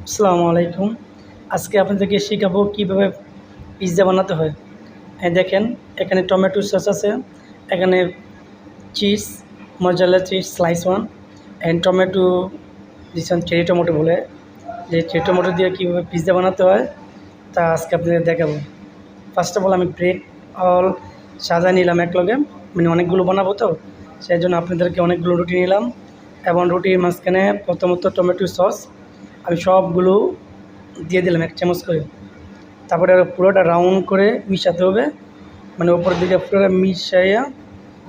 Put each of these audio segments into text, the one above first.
আসসালামু আলাইকুম। আজকে আপনাদেরকে শেখাবো কীভাবে পিৎজা বানাতে হয়। দেখেন, এখানে টমেটো সস আছে, এখানে cheese, mozzarella cheese slice 1 and tomato, দিচ্ছেন চেরি টমেটো বলে, যে চেরি টমেটো দিয়ে কীভাবে পিৎজা বানাতে হয় তা আজকে আপনাদের দেখাবো। ফার্স্ট অফ অল আমি ব্রেড অল সাজায় নিলাম একলগে, মানে অনেকগুলো বানাবো তো সেই জন্য আপনাদেরকে অনেকগুলো রুটি নিলাম এবং রুটির মাঝখানে প্রথমত টমেটো সস আমি সবগুলো দিয়ে দিলাম 1 চামচ করে। তারপরে পুরোটা রাউন্ড করে মিশাতে হবে, মানে উপরের দিকে পুরোটা মিশাইয়া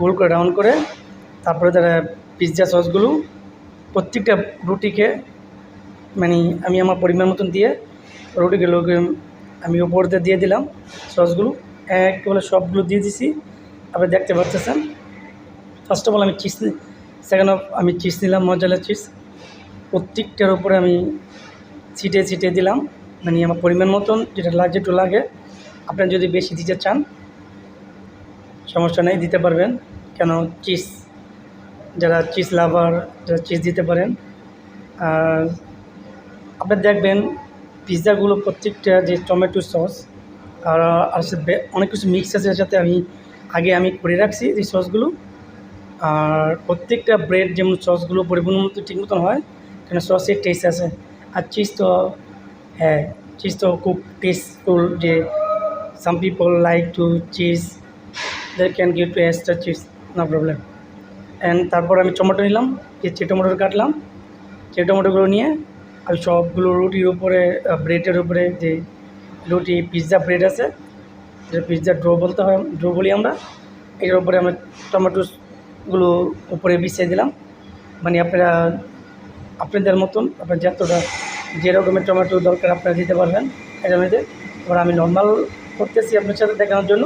গোল করে রাউন্ড করে তারপরে তারা পিৎজা সসগুলো প্রত্যেকটা রুটিকে, মানে আমি আমার পরিমাণ মতন দিয়ে রুটিগুলোকে আমি উপর দিয়ে দিলাম সসগুলো একেবারে সবগুলো দিয়ে দিছি। আপনি দেখতে পাচ্ছেন। ফার্স্ট অফ অল আমি চিজ, সেকেন্ড অফ আমি চিজ নিলাম, মজারেলা চিজ প্রত্যেকটার উপরে আমি ছিটিয়ে দিলাম, মানে আমার পরিমাণ মতন যেটা যেটু লাগে। আপনারা যদি বেশি দিতে চান সমস্যা নেই, দিতে পারবেন, কেন চিজ, যারা চিজ লাভার যারা চিজ দিতে পারেন। আর আপনি দেখবেন পিৎজাগুলো প্রত্যেকটা যে টমেটো সস আর অনেক কিছু মিক্স আছে, এর সাথে আমি করে রাখছি এই সসগুলো। আর প্রত্যেকটা ব্রেড যেমন সসগুলো পরিপূর্ণ মতো ঠিক মতন হয়, কেন সসের টেস্ট আছে। আর চিজ তো হ্যাঁ, চিজ তো খুব টেস্টফুল, যে some people like to cheese, they can give two extra cheese, no problem. And তারপর আমি টমেটো নিলাম, যে টমেটো কাটলাম, সেই টমেটোগুলো নিয়ে আমি সবগুলো রুটির উপরে, ব্রেডের উপরে, যে রুটি পিৎজা ব্রেড আছে, যে পিৎজা ডো বলতে হয়, ডো বলি আমরা, এটার উপরে আমরা টমেটোগুলো উপরে বিছিয়ে দিলাম। মানে আপনাদের মতন আপনার যতটা যে রকমের টমেটো দরকার আপনারা দিতে পারবেন এটার মধ্যে। এবার আমি নর্মাল করতেছি আপনার সাথে দেখানোর জন্য,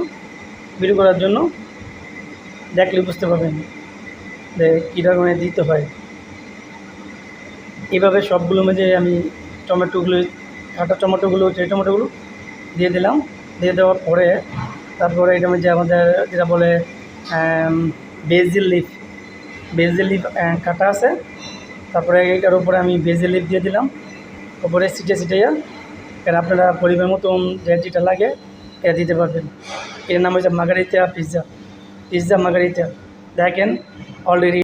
ভিডিও করার জন্য, দেখলে বুঝতে পারবেন যে কী রকমের দিতে হয়। এইভাবে সবগুলো মধ্যে আমি কাটা টমেটোগুলো চেরি টমেটোগুলো দিয়ে দিলাম। দিয়ে দেওয়ার পরে তারপরে এটার মধ্যে আমাদের যেটা বলে বেজিল লিফ কাটা আছে, তারপরে এটার উপরে আমি বেজিল লিফ দিয়ে দিলাম উপরে ছিটিয়ে। এর আপনারা পরিমাণ মতন যেটা লাগে এটা দিতে পারবেন। এর নাম হচ্ছে মার্গারিতা পিৎজা মার্গারিতা। দেখেন অলরেডি